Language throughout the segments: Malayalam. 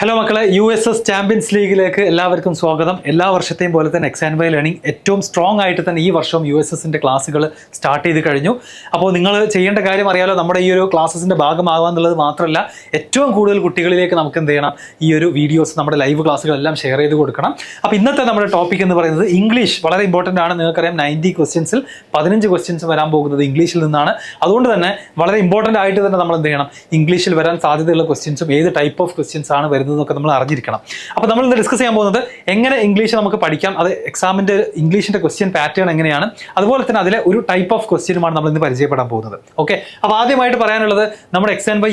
ഹലോ മക്കളെ, USS ചാമ്പ്യൻസ് ലീഗിലേക്ക് എല്ലാവർക്കും സ്വാഗതം. എല്ലാ വർഷത്തെയും പോലെ തന്നെ എക്സാം ബൈ ലേണിംഗ് ഏറ്റവും സ്ട്രോങ് ആയിട്ട് തന്നെ ഈ വർഷം USSന്റെ ക്ലാസ്സുകൾ സ്റ്റാർട്ട് ചെയ്ത് കഴിഞ്ഞു. അപ്പോൾ നിങ്ങൾ ചെയ്യേണ്ട കാര്യം അറിയാലോ, നമ്മുടെ ഈ ഒരു ക്ലാസ്സസിൻ്റെ ഭാഗമാകുക എന്നുള്ളത് മാത്രമല്ല, ഏറ്റവും കൂടുതൽ കുട്ടികളിലേക്ക് നമുക്ക് എന്ത് ചെയ്യണം, ഈ ഒരു വീഡിയോസ് നമ്മുടെ ലൈവ് ക്ലാസ്സുകളെല്ലാം ഷെയർ ചെയ്ത് കൊടുക്കണം. അപ്പോൾ ഇന്നത്തെ നമ്മുടെ ടോപ്പിക് എന്ന് പറയുന്നത് ഇംഗ്ലീഷ്. വളരെ ഇമ്പോർട്ടൻ്റ് ആണ്. നിങ്ങൾക്കറിയാം 90 ക്വസ്റ്റ്യൻസിൽ 15 ക്വസ്റ്റ്യൻസ് വരാൻ പോകുന്നത് ഇംഗ്ലീഷിൽ നിന്നാണ്. അതുകൊണ്ട് തന്നെ വളരെ ഇമ്പോർട്ടൻ്റ് ആയിട്ട് തന്നെ നമ്മൾ എന്ത് ചെയ്യണം, ഇംഗ്ലീഷിൽ വരാൻ സാധ്യതയുള്ള ക്വസ്റ്റ്യൻസും ഏത് ടൈപ്പ് ഓഫ് ക്വസ്റ്റ്യൻസ് ആണ് വരുന്നത് എന്നൊക്കെ നമ്മൾ അറിഞ്ഞിരിക്കണം. അപ്പോൾ നമ്മൾ ഇന്ന് ഡിസ്കസ് ചെയ്യാൻ പോകുന്നത് എങ്ങനെ ഇംഗ്ലീഷ് നമുക്ക് പഠിക്കാം, അത് എക്സാമിൻ്റെ ഇംഗ്ലീഷിൻ്റെ ക്വസ്റ്റ്യൻ പാറ്റേൺ എങ്ങനെയാണ്, അതുപോലെ തന്നെ അതിലെ ഒരു ടൈപ്പ് ഓഫ് ക്വസ്റ്റ്യനുമാണ് നമ്മൾ ഇന്ന് പരിചയപ്പെടാൻ പോകുന്നത്. ഓക്കെ, അപ്പോൾ ആദ്യമായിട്ട് പറയാനുള്ളത് നമ്മുടെ എക്സാം ബൈ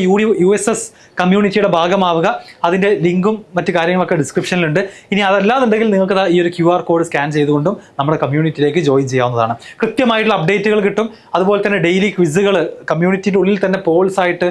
USS കമ്മ്യൂണിറ്റിയുടെ ഭാഗമാവുക. അതിൻ്റെ ലിങ്കും മറ്റു കാര്യങ്ങളൊക്കെ ഡിസ്ക്രിപ്ഷനിലുണ്ട്. ഇനി അതല്ലാന്നുണ്ടെങ്കിൽ നിങ്ങൾക്ക് ഈ ഒരു QR കോഡ് സ്കാൻ ചെയ്തുകൊണ്ടും നമ്മുടെ കമ്മ്യൂണിറ്റിയിലേക്ക് ജോയിൻ ചെയ്യാവുന്നതാണ്. കൃത്യമായിട്ടുള്ള അപ്ഡേറ്റുകൾ കിട്ടും. അതുപോലെ തന്നെ ഡെയിലി ക്വിസുകൾ, കമ്മ്യൂണിറ്റിയുടെ ഉള്ളിൽ തന്നെ പോൾസ് ആയിട്ട്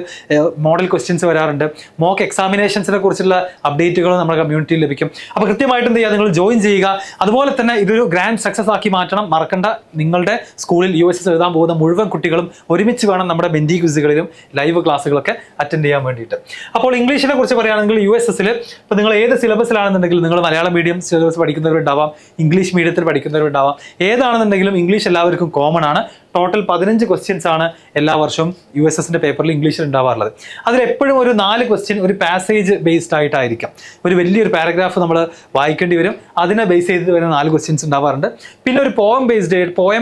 മോഡൽ ക്വസ്റ്റ്യൻസ് വരാറുണ്ട്. മോക്ക് എക്സാമിനേഷൻസിനെ കുറിച്ചുള്ള അപ്ഡേറ്റുകൾ നമ്മുടെ കമ്മ്യൂണിറ്റിയിൽ ലഭിക്കും. അപ്പോൾ കൃത്യമായിട്ട് എന്ത് ചെയ്യുക, നിങ്ങൾ ജോയിൻ ചെയ്യുക. അതുപോലെ തന്നെ ഇതൊരു ഗ്രാൻഡ് സക്സസ് ആക്കി മാറ്റണം. മറക്കണ്ട, നിങ്ങളുടെ സ്കൂളിൽ USS എഴുതാൻ പോകുന്ന മുഴുവൻ കുട്ടികളും ഒരുമിച്ച് വേണം നമ്മുടെ മെൻറ്റി ക്വിസുകളിലും ലൈവ് ക്ലാസ്സുകളൊക്കെ അറ്റൻഡ് ചെയ്യാൻ വേണ്ടിയിട്ട്. അപ്പോൾ ഇംഗ്ലീഷിനെ കുറിച്ച് പറയുകയാണെങ്കിൽ USSൽ ഇപ്പോൾ നിങ്ങൾ ഏത് സിലബസിലാണെന്നുണ്ടെങ്കിലും, നിങ്ങൾ മലയാളം മീഡിയം സിലബസ് പഠിക്കുന്നവരുണ്ടാവാം, ഇംഗ്ലീഷ് മീഡിയത്തിൽ പഠിക്കുന്നവരുണ്ടാവാം, ഏതാണെന്നുണ്ടെങ്കിലും ഇംഗ്ലീഷ് എല്ലാവർക്കും കോമൺ ആണ്. ടോട്ടൽ 15 ക്വസ്റ്റ്യൻസ് ആണ് എല്ലാ വർഷവും USSന്റെ പേപ്പറിൽ ഇംഗ്ലീഷിൽ ഉണ്ടാവാറുള്ളത്. അതിലെപ്പോഴും ഒരു 4 ക്വസ്റ്റ്യൻ ഒരു പാസേജ് ബേസ്ഡ് ആയിട്ടായിരിക്കും. ഒരു വലിയൊരു പാരഗ്രാഫ് നമ്മൾ വായിക്കേണ്ടി വരും. അതിനെ ബേസ് ചെയ്ത് വരുന്ന 4 ക്വസ്റ്റ്യൻസ് ഉണ്ടാവാറുണ്ട്. പിന്നെ ഒരു പോയം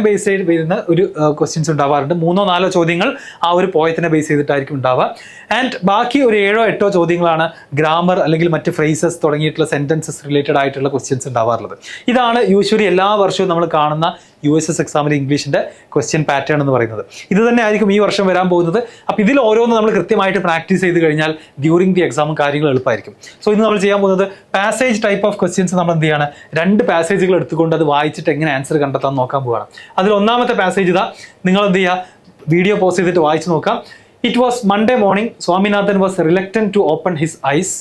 ബേസ്ഡ് വരുന്ന ഒരു ക്വസ്റ്റ്യൻസ് ഉണ്ടാവാറുണ്ട്. 3-4 ചോദ്യങ്ങൾ ആ ഒരു പോയത്തിനെ ബേസ് ചെയ്തിട്ടായിരിക്കും ഉണ്ടാവുക. ആൻഡ് ബാക്കി ഒരു 7-8 ചോദ്യങ്ങളാണ് ഗ്രാമർ അല്ലെങ്കിൽ മറ്റ് ഫ്രേസസ് തുടങ്ങിയിട്ടുള്ള സെന്റൻസസ് റിലേറ്റഡ് ആയിട്ടുള്ള ക്വസ്റ്റ്യൻസ് ഉണ്ടാവാറുള്ളത്. ഇതാണ് യൂഷ്വലി എല്ലാ വർഷവും നമ്മൾ കാണുന്ന USS എക്സാമിൽ ഇംഗ്ലീഷിൻ്റെ ക്വസ്റ്റ്യൻ പാറ്റേൺ എന്ന് പറയുന്നത്. ഇത് തന്നെ ആയിരിക്കും ഈ വർഷം വരാൻ പോകുന്നത്. അപ്പോൾ ഇതിൽ ഓരോന്ന് നമ്മൾ കൃത്യമായിട്ട് പ്രാക്ടീസ് ചെയ്ത് കഴിഞ്ഞാൽ ഡ്യൂറിങ് ദി എക്സാമും കാര്യങ്ങൾ എളുപ്പമായിരിക്കും. സോ ഇന്ന് നമ്മൾ ചെയ്യാൻ പോകുന്നത് പാസേജ് ടൈപ്പ് ഓഫ് ക്വസ്റ്റ്യൻസ്. നമ്മൾ എന്ത് ചെയ്യാണ്, 2 പാസേജുകൾ എടുത്തുകൊണ്ട് അത് വായിച്ചിട്ട് എങ്ങനെ ആൻസർ കണ്ടെത്താൻ നോക്കാൻ പോവുകയാണ്. അതിൽ ഒന്നാമത്തെ പാസേജ് ഇതാ, നിങ്ങൾ എന്ത് ചെയ്യുക, വീഡിയോ പോസ് ചെയ്തിട്ട് വായിച്ച് നോക്കാം. It was Monday morning. Swaminathan was reluctant to open his eyes.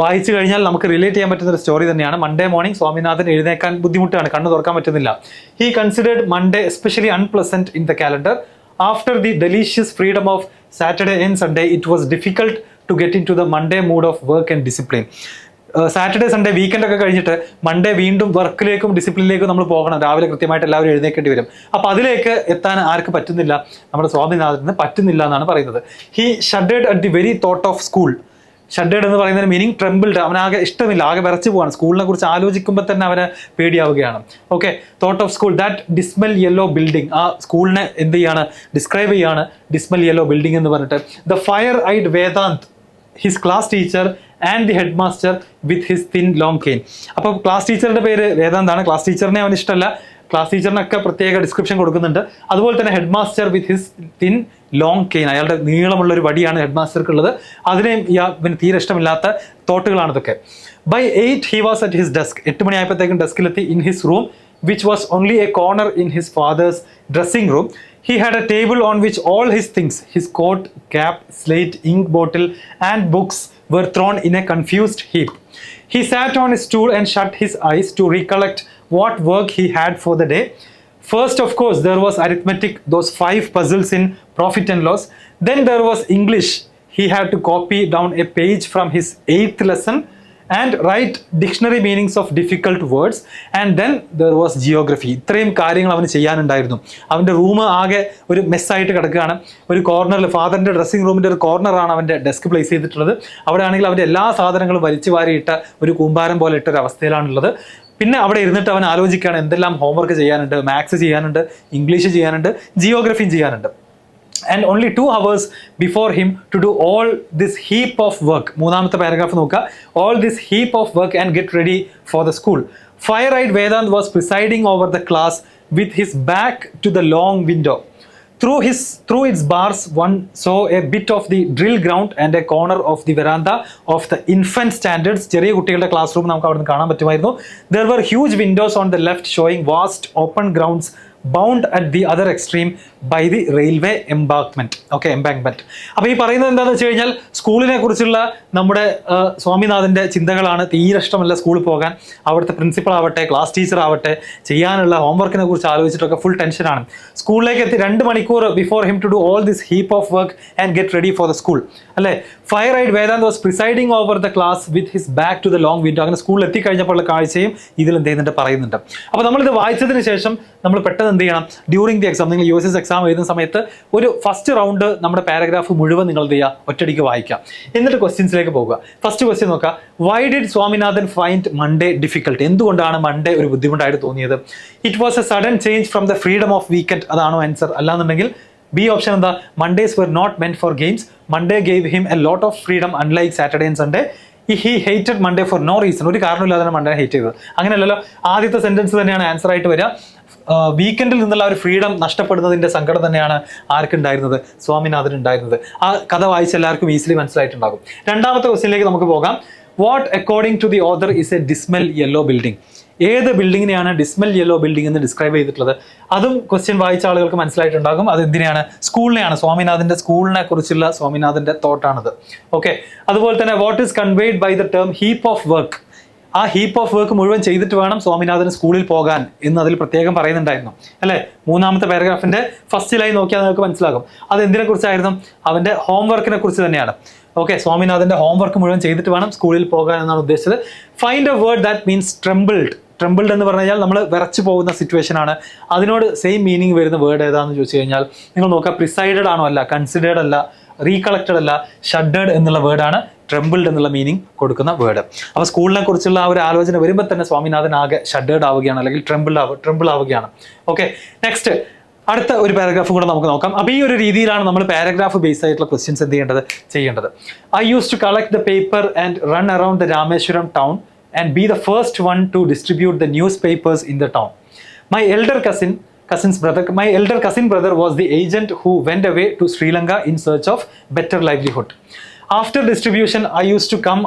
വായിച്ചു കഴിഞ്ഞാൽ നമുക്ക് റിലേറ്റ് ചെയ്യാൻ പറ്റുന്ന ഒരു സ്റ്റോറി തന്നെയാണ്. മൺഡേ മോർണിംഗ് സ്വാമിനാഥൻ എഴുന്നേക്കാൻ ബുദ്ധിമുട്ടാണ്, കണ്ണ് തുറക്കാൻ പറ്റുന്നില്ല. He considered Monday especially unpleasant in the calendar. After the delicious freedom of Saturday and Sunday, it was difficult to get into the Monday mood of work and discipline. Saturday Sunday weekend ഒക്കെ കഴിഞ്ഞിട്ട് മൺഡേ വീണ്ടും വർക്കിലേക്കും ഡിസിപ്ലിനിലേക്കും നമ്മൾ പോകണം. രാവിലെ കൃത്യമായിട്ട് എല്ലാവരും എഴുന്നേക്കേണ്ടി വരും. അപ്പോൾ അതിലേക്ക് എത്താൻ ആർക്ക് പറ്റുന്നില്ല, നമ്മുടെ സ്വാമിനാഥന് പറ്റുന്നില്ല എന്നാണ് പറയുന്നത്. He shuddered at the very thought of school. Shuddered എന്ന് പറയുന്നതിന് മീനിങ് ട്രെമ്പിൾഡ്. അവനാകെ ഇഷ്ടമില്ല, ആകെ വിറച്ചു പോവാണ്. സ്കൂളിനെ കുറിച്ച് ആലോചിക്കുമ്പോൾ തന്നെ അവന് പേടിയാവുകയാണ്. Okay, thought of school, that dismal yellow building. ആ സ്കൂളിനെ എന്ത് ചെയ്യാണ്, ഡിസ്ക്രൈബ് ചെയ്യാണ്, ഡിസ്മൽ യെല്ലോ ബിൽഡിംഗ് എന്ന് പറഞ്ഞിട്ട്. The fire eyed Vedant, his class teacher and the head master with his thin long cane. അപ്പോൾ ക്ലാസ് ടീച്ചറുടെ പേര് വേദാന്താണ്. ക്ലാസ് ടീച്ചറിനെ അവന് ഇഷ്ടമല്ല. ക്ലാസ് ടീച്ചറിനൊക്കെ പ്രത്യേക ഡിസ്ക്രിപ്ഷൻ കൊടുക്കുന്നുണ്ട്. അതുപോലെ തന്നെ head master with his thin long cane, അയാളുടെ നീളമുള്ള ഒരു വടിയാണ് ഹെഡ് മാസ്റ്റർക്കുള്ളത്. അതിനെയും പിന്നെ തീരെ ഇഷ്ടമില്ലാത്ത തോട്ടുകളാണ് ഇതൊക്കെ. By 8 he was at his desk. 8 മണിയായപ്പോഴത്തേക്കും ഡെസ്കിലെത്തി. In his room which was only a corner in his father's dressing room. He had a table on which all his things, his coat, cap, slate, ink bottle and books were thrown in a confused heap. He sat on his stool and shut his eyes to recollect what work he had for the day. First, of course, there was arithmetic, those 5 puzzles in profit and loss. Then there was English. He had to copy down a page from his 8th lesson and write dictionary meanings of difficult words. And then there was geography. ഇത്രയും കാര്യങ്ങൾ അവന് ചെയ്യാനുണ്ടായിരുന്നു. അവൻ്റെ റൂം ആകെ ഒരു മെസ്സായിട്ട് കിടക്കുകയാണ്. ഒരു കോർണറിൽ, ഫാദറിൻ്റെ ഡ്രസ്സിംഗ് റൂമിൻ്റെ ഒരു കോർണറാണ് അവൻ്റെ ഡെസ്ക് പ്ലേസ് ചെയ്തിട്ടുള്ളത്. അവിടെ ആണെങ്കിൽ അവൻ്റെ എല്ലാ സാധനങ്ങളും വലിച്ചു വാരിയിട്ട ഒരു കൂമ്പാരം പോലെ ഇട്ട ഒരു അവസ്ഥയിലാണുള്ളത്. പിന്നെ അവിടെ ഇരുന്നിട്ട് അവൻ ആലോചിക്കുകയാണ് എന്തെല്ലാം ഹോംവർക്ക് ചെയ്യാനുണ്ട്, മാത്സ് ചെയ്യാനുണ്ട്, ഇംഗ്ലീഷ് ചെയ്യാനുണ്ട്, ജിയോഗ്രഫിയും ചെയ്യാനുണ്ട്. And only 2 hours before him to do all this heap of work. മൂന്നാമത്തെ പാരഗ്രാഫ് നോക്കുക. All this heap of work and get ready for the school. Fire-eyed Vedant was presiding over the class with his back to the long window. Through its bars, one saw a bit of the drill ground and a corner of the veranda of the infant standards. ചെറിയ കുട്ടികളുടെ ക്ലാസ് റൂം നമുക്ക് അവിടെ നിന്ന് കാണാൻ പറ്റുമായിരുന്നു. There were huge windows on the left showing vast open grounds bound at the other extreme by the railway embankment. Okay, embankment. അപ്പോൾ ഈ പറയുന്നത് എന്താണെന്ന് വെച്ച് കഴിഞ്ഞാൽ സ്കൂളിനെ കുറിച്ചുള്ള നമ്മുടെ സ്വാമിനാഥന്റെ ചിന്തകളാണ്. തീരെ ഇഷ്ടമല്ല സ്കൂളിൽ പോകാൻ. അവിടുത്തെ പ്രിൻസിപ്പൾ ആവട്ടെ, ക്ലാസ് ടീച്ചർ ആവട്ടെ, ചെയ്യാനുള്ള ഹോംവർക്കിനെ കുറിച്ച് ആലോചിച്ചിട്ടൊക്കെ ഫുൾ ടെൻഷനാണ്. സ്കൂളിലേക്ക് എത്തി 2 മണിക്കൂർ before him to do all this heap of work and get ready for the school. അല്ലേ, fire eyed Vedant was presiding over the class with his back to the long window. അങ്ങനെ സ്കൂളിൽ എത്തിക്കഴിഞ്ഞപ്പോഴുള്ള കാഴ്ചയും ഇതിൽ എന്ത് ചെയ്യുന്നുണ്ട്, പറയുന്നുണ്ട്. അപ്പോൾ നമ്മളിത് വായിച്ചതിന് ശേഷം നമ്മൾ പെട്ടെന്ന് എന്ത് ചെയ്യണം, ഡ്യൂറിംഗ് ദി എക്സാം, നിങ്ങൾ USS എക്സാം എഴുതുന്ന സമയത്ത് ഒരു ഫസ്റ്റ് റൗണ്ട് നമ്മുടെ പാരഗ്രാഫ് മുഴുവൻ നിങ്ങൾ എന്ത് ചെയ്യുക, ഒറ്റയടിക്ക് വായിക്കാം. എന്നിട്ട് ക്വസ്റ്റ്യൻസിലേക്ക് പോകുക. ഫസ്റ്റ് ക്വസ്റ്റ്യൻ നോക്കുക. Why did Swaminathan find Monday difficult? എന്തുകൊണ്ടാണ് മൺഡേ ഒരു ബുദ്ധിമുട്ടായിട്ട് തോന്നിയത്? It was A sudden change from the freedom of weekend. അതാണോ ആൻസർ? അല്ലാന്നുണ്ടെങ്കിൽ ബി ഓപ്ഷൻ എന്താ, Mondays were not meant for games. Monday gave him a lot of freedom unlike Saturday and Sunday. He hated Monday for no reason. ഒരു കാരണമില്ലാതെ മൺഡേ ഹേറ്റ് ചെയ്തത്. അങ്ങനെയല്ലല്ലോ, ആദ്യത്തെ സെന്റൻസ് തന്നെയാണ് ആൻസർ ആയിട്ട് വരിക. വീക്കെൻഡിൽ നിന്നുള്ള ഒരു ഫ്രീഡം നഷ്ടപ്പെടുന്നതിന്റെ സങ്കടം തന്നെയാണ് ആർക്കുണ്ടായിരുന്നത്, സ്വാമിനാഥൻ ഉണ്ടായിരുന്നത്. ആ കഥ വായിച്ച് എല്ലാവർക്കും ഈസിലി മനസ്സിലായിട്ടുണ്ടാകും. രണ്ടാമത്തെ ക്വസ്റ്റ്യനിലേക്ക് നമുക്ക് പോകാം. What according to the author is a dismal yellow building? ഏത് ബിൽഡിങ്ങിനെയാണ് ഡിസ്മൽ യെല്ലോ ബിൽഡിംഗ് എന്ന് ഡിസ്ക്രൈബ് ചെയ്തിട്ടുള്ളത്? അതും ക്വസ്റ്റ്യൻ വായിച്ച ആളുകൾക്ക് മനസ്സിലായിട്ടുണ്ടാകും. അത് എന്തിനാണ്? സ്കൂളിനെയാണ്, സ്വാമിനാഥന്റെ സ്കൂളിനെ കുറിച്ചുള്ള സ്വാമിനാഥന്റെ തോട്ടാണത്. ഓക്കെ, അതുപോലെ തന്നെ what is conveyed by the term heap of work? ആ ഹീപ്പ് ഓഫ് വർക്ക് മുഴുവൻ ചെയ്തിട്ട് വേണം സ്വാമിനാഥന് സ്കൂളിൽ പോകാൻ എന്ന് അതിൽ പ്രത്യേകം പറയുന്നുണ്ടായിരുന്നു. അല്ലേ, മൂന്നാമത്തെ പാരഗ്രാഫിന്റെ ഫസ്റ്റ് ലൈൻ നോക്കിയാൽ നിങ്ങൾക്ക് മനസ്സിലാകും. അത് എന്തിനെ കുറിച്ചായിരുന്നു? അവന്റെ ഹോംവർക്കിനെ കുറിച്ച് തന്നെയാണ്. ഓക്കെ, സ്വാമിനാഥന്റെ ഹോംവർക്ക് മുഴുവൻ ചെയ്തിട്ട് വേണം സ്കൂളിൽ പോകാൻ എന്നാണ് ഉദ്ദേശിച്ചത്. Find a word that means trembled. Trembled എന്ന് പറഞ്ഞു കഴിഞ്ഞാൽ നമ്മൾ വിറച്ചു പോകുന്ന സിറ്റുവേഷൻ ആണ്. അതിനോട് സെയിം മീനിങ് വരുന്ന വേർഡ് ഏതാണെന്ന് ചോദിച്ചു കഴിഞ്ഞാൽ നിങ്ങൾ നോക്കുക. പ്രിസൈഡഡ് ആണോ? അല്ല. കൺസിഡേർഡ് അല്ല. റീകളക്റ്റഡ് അല്ല. ഷഡേഡ് എന്നുള്ള വേർഡാണ് ട്രെമ്പിൾഡ് എന്നുള്ള മീനിങ് കൊടുക്കുന്ന വേർഡ്. അപ്പോൾ സ്കൂളിനെ കുറിച്ചുള്ള ആ ഒരു ആലോചന വരുമ്പോൾ തന്നെ സ്വാമിനാഥൻ ആകെ ഷഡേഡ് ആവുകയാണ്, അല്ലെങ്കിൽ ട്രെമ്പിൾ ആവുകയാണ്. ഓക്കെ, നെക്സ്റ്റ് അടുത്ത ഒരു പാരഗ്രാഫ് കൂടെ നമുക്ക് നോക്കാം. അപ്പോൾ ഈ ഒരു രീതിയിലാണ് നമ്മൾ പാരഗ്രാഫ് ബേസ് ആയിട്ടുള്ള ക്വസ്റ്റ്യൻസ് എന്ത് ചെയ്യേണ്ടത്. I used to collect the paper and run around the Rameswaram town and be the first one to distribute the newspapers in the town. My elder cousin brother was the agent who went away to Sri Lanka in search of better livelihood. After distribution, I used to come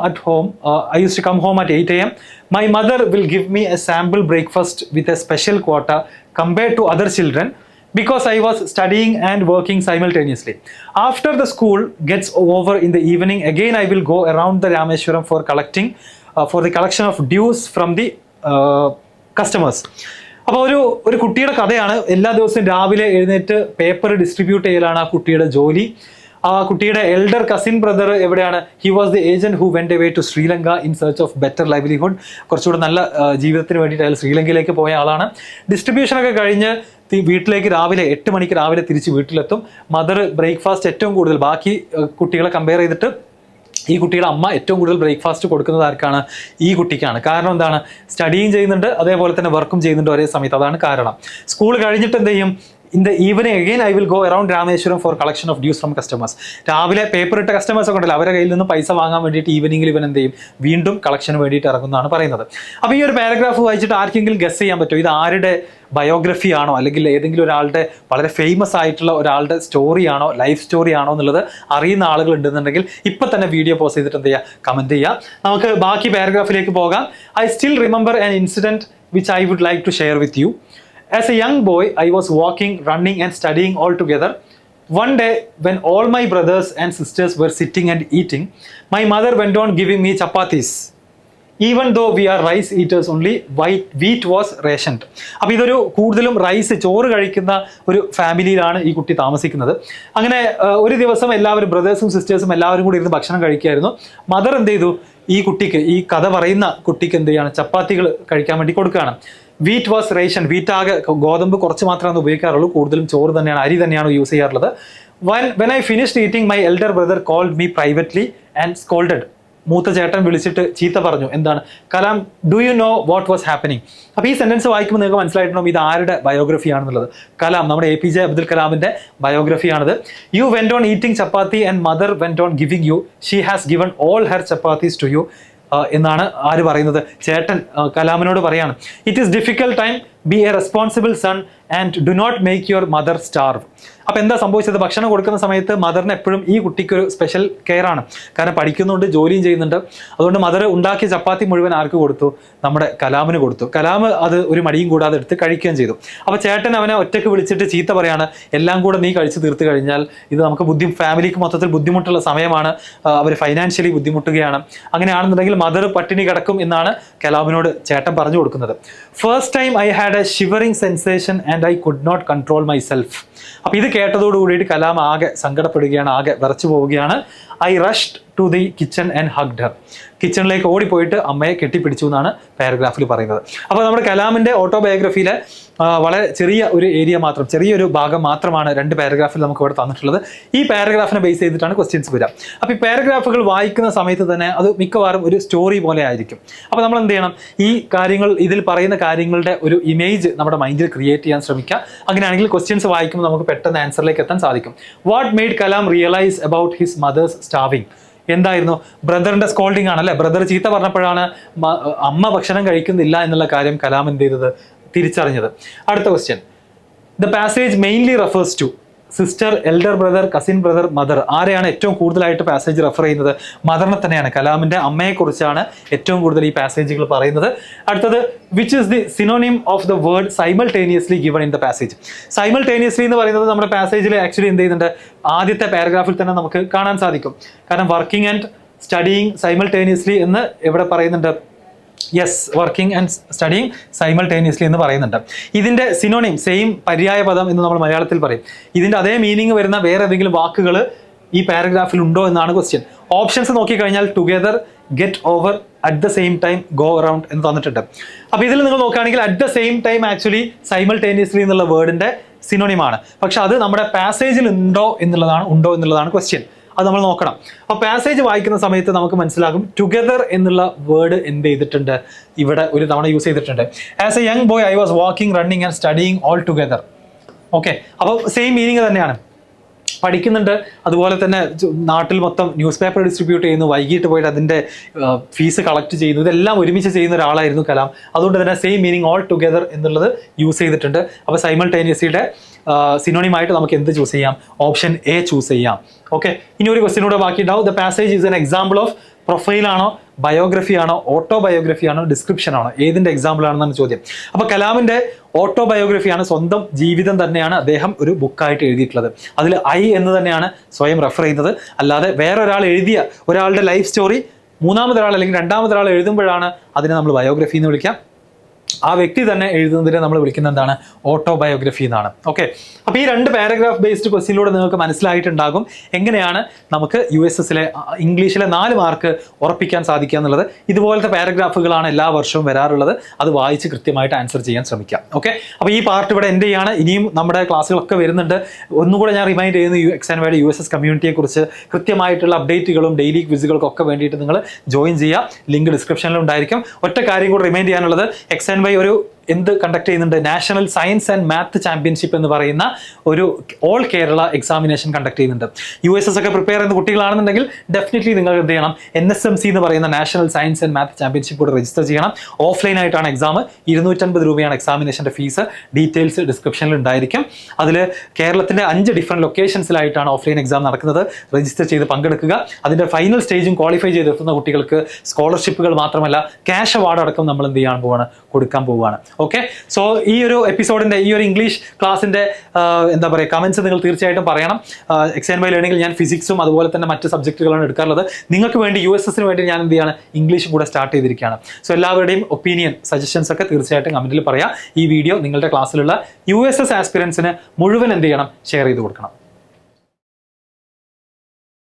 home at 8 a.m. My mother will give me a sample breakfast with a special quota compared to other children because I was studying and working simultaneously. After the school gets over in the evening, again I will go around the Rameshwaram for the collection of dues from the customers. അപ്പോൾ ഒരു കുട്ടിയുടെ കഥയാണ്. എല്ലാ ദിവസവും രാവിലെ എഴുന്നേറ്റ് പേപ്പർ ഡിസ്ട്രിബ്യൂട്ട് ചെയ്യലാണ് ആ കുട്ടിയുടെ ജോലി. ആ കുട്ടിയുടെ എൽഡർ കസിൻ ബ്രദർ എവിടെയാണ്? He was the agent who went away to Sri Lanka in search of better livelihood. കുറച്ചുകൂടെ നല്ല ജീവിതത്തിന് വേണ്ടിയിട്ട് അയാൾ ശ്രീലങ്കയിലേക്ക് പോയ ആളാണ്. ഡിസ്ട്രിബ്യൂഷനൊക്കെ കഴിഞ്ഞ് വീട്ടിലേക്ക് രാവിലെ 8 മണിക്ക് രാവിലെ തിരിച്ച് വീട്ടിലെത്തും. മദർ ബ്രേക്ക്ഫാസ്റ്റ് ഏറ്റവും കൂടുതൽ ബാക്കി കുട്ടികളെ കമ്പയർ ചെയ്തിട്ട് ഈ കുട്ടിയുടെ അമ്മ ഏറ്റവും കൂടുതൽ ബ്രേക്ക്ഫാസ്റ്റ് കൊടുക്കുന്നത് ആർക്കാണ്? ഈ കുട്ടിക്കാണ്. കാരണം എന്താണ്? സ്റ്റഡിയും ചെയ്യുന്നുണ്ട്, അതേപോലെ തന്നെ വർക്കും ചെയ്യുന്നുണ്ട് ഒരേ സമയത്ത്. അതാണ് കാരണം. സ്കൂൾ കഴിഞ്ഞിട്ട് എന്ത് ചെയ്യും? In the evening again I will go around Rameswaram four collection of dues from customers. രാവിലെ പേപ്പർ ഇട്ട കസ്റ്റമേഴ്സ് ഒക്കെ ഉണ്ടല്ലോ, അവരുടെ കയ്യിൽ നിന്ന് പൈസ വാങ്ങാൻ വേണ്ടിയിട്ട് ഈവനിങ്ങിൽ ഇവൻ എന്ത് ചെയ്യും? വീണ്ടും കളക്ഷന് വേണ്ടിയിട്ട് ഇറങ്ങുന്നതാണ് പറയുന്നത്. അപ്പോൾ ഈ ഒരു പാരഗ്രാഫ് വായിച്ചിട്ട് ആർക്കെങ്കിലും ഗസ് ചെയ്യാൻ പറ്റുമോ ഇത് ആരുടെ ബയോഗ്രഫി ആണോ, അല്ലെങ്കിൽ ഏതെങ്കിലും ഒരാളുടെ വളരെ ഫേമസ് ആയിട്ടുള്ള ഒരാളുടെ സ്റ്റോറിയാണോ, ലൈഫ് സ്റ്റോറി ആണോ എന്നുള്ളത് അറിയുന്ന ആളുകൾ ഉണ്ടെന്നുണ്ടെങ്കിൽ ഇപ്പം തന്നെ വീഡിയോ പോസ്റ്റ് ചെയ്തിട്ട് എന്ത് ചെയ്യുക? കമൻറ്റ് ചെയ്യുക. നമുക്ക് ബാക്കി പാരഗ്രാഫിലേക്ക് പോകാം. I still remember an incident which I would like to share with you. As a young boy, I was walking, running and studying all together. One day, when all my brothers and sisters were sitting and eating, my mother went on giving me chapatis. Even though we are rice eaters only, wheat was rationed. അപ്പോൾ ഇതൊരു കൂടുതലും റൈസ് ചോറ് കഴിക്കുന്ന ഒരു ഫാമിലിയിലാണ് ഈ കുട്ടി താമസിക്കുന്നത്. അങ്ങനെ ഒരു ദിവസം എല്ലാവരും ബ്രദേഴ്സും സിസ്റ്റേഴ്സും എല്ലാവരും കൂടി ഇരുന്ന് ഭക്ഷണം കഴിക്കുകയായിരുന്നു. മദർ എന്ത് ചെയ്തു? ഈ കുട്ടിക്ക്, ഈ കഥ പറയുന്ന കുട്ടിക്ക് എന്ത് ചെയ്യാണ്? ചപ്പാത്തികൾ കഴിക്കാൻ വേണ്ടി കൊടുക്കുകയാണ്. Wheat was ration. വീറ്റ് ആകെ ഗോതമ്പ് കുറച്ച് മാത്രമേ ഉപയോഗിക്കാറുള്ളൂ, കൂടുതലും ചോറ് തന്നെയാണ്, അരി തന്നെയാണ് യൂസ് ചെയ്യാറുള്ളത്. when I finished eating, my elder brother called me privately and scolded. മൂത്ത ചേട്ടൻ വിളിച്ചിട്ട് ചീത്ത പറഞ്ഞു. എന്താണ്? Kalam, do you know what was happening? അപ്പോൾ ഈ സെന്റൻസ് വായിക്കുമ്പോൾ നിങ്ങൾക്ക് മനസ്സിലായിട്ടുണ്ടാവും ഇത് ആരുടെ ബയോഗ്രഫി ആണെന്നുള്ളത്. കലാം, നമ്മുടെ APJ അബ്ദുൽ കലാമിന്റെ ബയോഗ്രഫിയാണിത്. You went on eating chapati and mother went on giving you. She has given all her chapatis to you എന്നാണ് ആര് പറയുന്നത്? ചേട്ടൻ കലാമിനോട് പറയാണ്. It is difficult time be a responsible son and do not make your mother starve. അപ്പോൾ എന്താ സംഭവിച്ചത്? ഭക്ഷണം കൊടുക്കുന്ന സമയത്ത് മദറിന് എപ്പോഴും ഈ കുട്ടിക്കൊരു സ്പെഷ്യൽ കെയർ ആണ്. കാരണം പഠിക്കുന്നുണ്ട്, ജോലിയും ചെയ്യുന്നുണ്ട്. അതുകൊണ്ട് മദർ ഉണ്ടാക്കിയ ചപ്പാത്തി മുഴുവൻ ആർക്ക് കൊടുത്തു? നമ്മുടെ കലാമിന് കൊടുത്തു. കലാം അത് ഒരു മടിയും കൂടാതെ എടുത്ത് കഴിക്കുകയും ചെയ്തു. അപ്പോൾ ചേട്ടൻ അവനെ ഒറ്റയ്ക്ക് വിളിച്ചിട്ട് ചീത്ത പറയാണ്, എല്ലാം കൂടെ നീ കഴിച്ച് തീർത്ത് കഴിഞ്ഞാൽ ഇത് നമുക്ക് ഫാമിലിക്ക് മൊത്തത്തിൽ ബുദ്ധിമുട്ടുള്ള സമയമാണ്, അവർ ഫൈനാൻഷ്യലി ബുദ്ധിമുട്ടുകയാണ്, അങ്ങനെയാണെന്നുണ്ടെങ്കിൽ മദർ പട്ടിണി കിടക്കും എന്നാണ് കലാമിനോട് ചേട്ടൻ പറഞ്ഞു കൊടുക്കുന്നത്. First time I had a shivering sensation and I could not control myself. അപ്പോൾ ഇത് കേട്ടതോടുകൂടിയിട്ട് കലാം ആകെ സങ്കടപ്പെടുകയാണ്, ആകെ വിറച്ചു പോവുകയാണ്. I rushed to the kitchen and hugged her. കിച്ചണിലേക്ക് ഓടിപ്പോയിട്ട് അമ്മയെ കെട്ടിപ്പിടിച്ചു എന്നാണ് പാരഗ്രാഫിൽ പറയുന്നത്. അപ്പോൾ നമ്മുടെ കലാമിൻ്റെ ഓട്ടോബയോഗ്രഫിയിലെ വളരെ ചെറിയ ഒരു ഏരിയ മാത്രം, ചെറിയൊരു ഭാഗം മാത്രമാണ് 2 പാരഗ്രാഫിൽ നമുക്ക് ഇവിടെ തന്നിട്ടുള്ളത്. ഈ പാരഗ്രാഫിനെ ബേസ് ചെയ്തിട്ടാണ് ക്വസ്റ്റ്യൻസ് വരിക. അപ്പോൾ ഈ പാരഗ്രാഫുകൾ വായിക്കുന്ന സമയത്ത് തന്നെ അത് മിക്കവാറും ഒരു സ്റ്റോറി പോലെ ആയിരിക്കും. അപ്പോൾ നമ്മൾ എന്ത് ചെയ്യണം? ഈ കാര്യങ്ങൾ, ഇതിൽ പറയുന്ന കാര്യങ്ങളുടെ ഒരു ഇമേജ് നമ്മുടെ മൈൻഡിൽ ക്രിയേറ്റ് ചെയ്യാൻ ശ്രമിക്കുക. അങ്ങനെയാണെങ്കിൽ ക്വസ്റ്റ്യൻസ് വായിക്കുമ്പോൾ നമുക്ക് പെട്ടെന്ന് ആൻസറിലേക്ക് എത്താൻ സാധിക്കും. What made Kalam realise about his mothers starving? എന്തായിരുന്നു? ബ്രദറിന്റെ സ്കോൾഡിംഗ് ആണല്ലേ. ബ്രദർ ചീത്ത പറഞ്ഞപ്പോഴാണ് അമ്മ ഭക്ഷണം കഴിക്കുന്നില്ല എന്നുള്ള കാര്യം കലാം എന്ത് ചെയ്തത്? തിരിച്ചറിഞ്ഞത്. അടുത്ത question, the passage mainly refers to sister, elder brother, cousin brother, mother. ആരെയാണ് ഏറ്റവും കൂടുതലായിട്ട് പാസേജ് റെഫർ ചെയ്യുന്നത്? മദറിനെ തന്നെയാണ്. കലാമിന്റെ അമ്മയെക്കുറിച്ചാണ് ഏറ്റവും കൂടുതൽ ഈ പാസേജുകൾ പറയുന്നത്. അടുത്തത്, which is the synonym of the word simultaneously given in the passage? Simultaneously എന്ന് പറയുന്നത് നമ്മുടെ പാസേജിൽ ആക്ച്വലി എന്ത് ചെയ്യുന്നുണ്ട്? ആദ്യത്തെ പാരഗ്രാഫിൽ തന്നെ നമുക്ക് കാണാൻ സാധിക്കും. കാരണം വർക്കിംഗ് ആൻഡ് സ്റ്റഡിയിങ് സൈമൾട്ടേനിയസ്ലി എന്ന് എവിടെ പറയുന്നുണ്ട്? Yes, working and studying simultaneously എന്ന് പറയുന്നുണ്ട്. ഇതിൻ്റെ സിനോണിം, സെയിം പര്യായ പദം എന്ന് നമ്മൾ മലയാളത്തിൽ പറയും. ഇതിൻ്റെ അതേ മീനിങ് വരുന്ന വേറെ ഏതെങ്കിലും വാക്കുകൾ ഈ പാരഗ്രാഫിൽ ഉണ്ടോ എന്നാണ് ക്വസ്റ്റ്യൻ. ഓപ്ഷൻസ് നോക്കിക്കഴിഞ്ഞാൽ together, get over, at the same time, go around എന്ന് തന്നിട്ടുണ്ട്. അപ്പോൾ ഇതിൽ നിങ്ങൾ നോക്കുകയാണെങ്കിൽ at the same time actually simultaneously എന്നുള്ള വേർഡിൻ്റെ സിനോണിമാണ്. പക്ഷെ അത് നമ്മുടെ പാസേജിൽ ഉണ്ടോ എന്നുള്ളതാണ് ക്വസ്റ്റ്യൻ. അത് നമ്മൾ നോക്കണം. അപ്പോൾ പാസേജ് വായിക്കുന്ന സമയത്ത് നമുക്ക് മനസ്സിലാകും ടുഗെദർ എന്നുള്ള വേർഡ് എന്ത് ചെയ്തിട്ടുണ്ട്? ഇവിടെ ഒരു തവണ യൂസ് ചെയ്തിട്ടുണ്ട്. As A young boy I was walking, running and studying all together. Okay, അപ്പോൾ സെയിം മീനിങ് തന്നെയാണ്. പഠിക്കുന്നുണ്ട്, അതുപോലെ തന്നെ നാട്ടിൽ മൊത്തം ന്യൂസ് പേപ്പർ ഡിസ്ട്രിബ്യൂട്ട് ചെയ്യുന്നു, വൈകിട്ട് പോയിട്ട് അതിൻ്റെ ഫീസ് കളക്ട് ചെയ്യുന്നു, ഇതെല്ലാം ഒരുമിച്ച് ചെയ്യുന്ന ഒരാളായിരുന്നു കലാം. അതുകൊണ്ട് തന്നെ സെയിം മീനിങ് ഓൾ ടുഗെദർ എന്നുള്ളത് യൂസ് ചെയ്തിട്ടുണ്ട്. അപ്പോൾ സൈമൾട്ടേനിയസിയുടെ സിനോണിമായിട്ട് നമുക്ക് എന്ത് ചൂസ് ചെയ്യാം? ഓപ്ഷൻ എ ചൂസ് ചെയ്യാം. ഓക്കെ, ഇനി ഒരു ക്വസ്റ്റ്യൻ കൂടെ ബാക്കി ഉണ്ടാവും. The passage is an example of പ്രൊഫൈലാണോ, ബയോഗ്രഫി ആണോ, ഓട്ടോബയോഗ്രഫി ആണോ, ഡിസ്ക്രിപ്ഷൻ ആണോ? ഏതിൻ്റെ എക്സാമ്പിൾ ആണെന്നാണ് ചോദ്യം. അപ്പോൾ കലാമിൻ്റെ ഓട്ടോബയോഗ്രഫിയാണ്, സ്വന്തം ജീവിതം തന്നെയാണ് അദ്ദേഹം ഒരു ബുക്കായിട്ട് എഴുതിയിട്ടുള്ളത്. അതിൽ ഐ എന്ന് തന്നെയാണ് സ്വയം റെഫർ ചെയ്യുന്നത്. അല്ലാതെ വേറൊരാൾ എഴുതിയ ഒരാളുടെ ലൈഫ് സ്റ്റോറി മൂന്നാമതൊരാൾ അല്ലെങ്കിൽ രണ്ടാമതൊരാൾ എഴുതുമ്പോഴാണ് അതിനെ നമ്മൾ ബയോഗ്രഫി എന്ന് വിളിക്കാം. ആ വ്യക്തി തന്നെ എഴുതുന്നതിനെ നമ്മൾ വിളിക്കുന്ന എന്താണ്? ഓട്ടോബയോഗ്രഫി എന്നാണ്. ഓക്കെ, അപ്പോൾ ഈ 2 പാരഗ്രാഫ് ബേസ്ഡ് ക്വസ്റ്റ്യനിലൂടെ നിങ്ങൾക്ക് മനസ്സിലായിട്ടുണ്ടാകും എങ്ങനെയാണ് നമുക്ക് USSലെ ഇംഗ്ലീഷിലെ 4 മാർക്ക് ഉറപ്പിക്കാൻ സാധിക്കുക എന്നുള്ളത്. ഇതുപോലത്തെ പാരഗ്രാഫുകളാണ് എല്ലാ വർഷവും വരാറുള്ളത്. അത് വായിച്ച് കൃത്യമായിട്ട് ആൻസർ ചെയ്യാൻ ശ്രമിക്കാം. ഓക്കെ, അപ്പോൾ ഈ പാർട്ട് ഇവിടെ എൻഡ് ചെയ്യാണ്. ഇനിയും നമ്മുടെ ക്ലാസ്സുകളൊക്കെ വരുന്നുണ്ട്. ഒന്നുകൂടെ ഞാൻ റിമൈൻഡ് ചെയ്യുന്നു, എക്സാൻവയുടെ USS കമ്മ്യൂണിറ്റിയെക്കുറിച്ച് കൃത്യമായിട്ടുള്ള അപ്ഡേറ്റുകളും ഡെയിലി ക്വിസുകൾക്കൊക്കെ വേണ്ടിയിട്ട് നിങ്ങൾ ജോയിൻ ചെയ്യുക. ലിങ്ക് ഡിസ്ക്രിപ്ഷനിൽ ഉണ്ടായിരിക്കും. ഒറ്റ കാര്യം കൂടി റിമൈൻഡ് ചെയ്യാനുള്ളത്, എക്സാൻവൈ ഒരു എന്ത് കണ്ടക്ട് ചെയ്യുന്നുണ്ട്? National science and math championship എന്ന് പറയുന്ന ഒരു ഓൾ കേരള എക്സാമിനേഷൻ കണ്ടക്ട് ചെയ്യുന്നുണ്ട്. USS ഒക്കെ പ്രിപ്പയർ ചെയ്യുന്ന കുട്ടികളാണെന്നുണ്ടെങ്കിൽ ഡെഫിനറ്റ്ലി നിങ്ങൾ എന്ത് ചെയ്യണം? NSMC എന്ന് പറയുന്ന national science and math championship കൂടെ രജിസ്റ്റർ ചെയ്യണം. ഓഫ്ലൈൻ ആയിട്ടാണ് എക്സാം. 250 രൂപയാണ് എക്സാമിനേഷൻ്റെ ഫീസ്. ഡീറ്റെയിൽസ് ഡിസ്ക്രിപ്ഷനിൽ ഉണ്ടായിരിക്കും. അതിൽ കേരളത്തിൻ്റെ 5 ഡിഫറെൻറ്റ് ലൊക്കേഷൻസിലായിട്ടാണ് ഓഫ്ലൈൻ എക്സാം നടക്കുന്നത്. രജിസ്റ്റർ ചെയ്ത് പങ്കെടുക്കുക. അതിൻ്റെ ഫൈനൽ സ്റ്റേജും ക്വാളിഫൈ ചെയ്തെത്തുന്ന കുട്ടികൾക്ക് സ്കോളർഷിപ്പുകൾ മാത്രമല്ല ക്യാഷ് അവാർഡ് അടക്കം നമ്മൾ എന്ത് ചെയ്യാൻ പോവാണ്? കൊടുക്കാൻ പോവുകയാണ്. ഓക്കെ, സോ ഈ ഒരു എപ്പിസോഡിൻ്റെ, ഈ ഒരു ഇംഗ്ലീഷ് ക്ലാസ്സിൻ്റെ എന്താ പറയുക, കമൻസ് നിങ്ങൾ തീർച്ചയായിട്ടും പറയണം. എക്സാൻവൈ ലേണിംഗിൽ ഞാൻ ഫിസിക്സും അതുപോലെ തന്നെ മറ്റ് സബ്ജക്റ്റുകളാണ് എടുക്കാറുള്ളത്. നിങ്ങൾക്ക് വേണ്ടി USSന് വേണ്ടി ഞാൻ എന്ത് ചെയ്യാണ്? ഇംഗ്ലീഷും കൂടെ സ്റ്റാർട്ട് ചെയ്തിരിക്കുകയാണ്. സോ എല്ലാവരുടെയും ഒപ്പീനിയൻ, സജഷൻസ് ഒക്കെ തീർച്ചയായിട്ടും കമൻറ്റിൽ പറയാം. ഈ വീഡിയോ നിങ്ങളുടെ ക്ലാസ്സിലുള്ള USS ആസ്പിരൻസിന് മുഴുവൻ എന്ത് ചെയ്യണം? ഷെയർ ചെയ്ത് കൊടുക്കണം.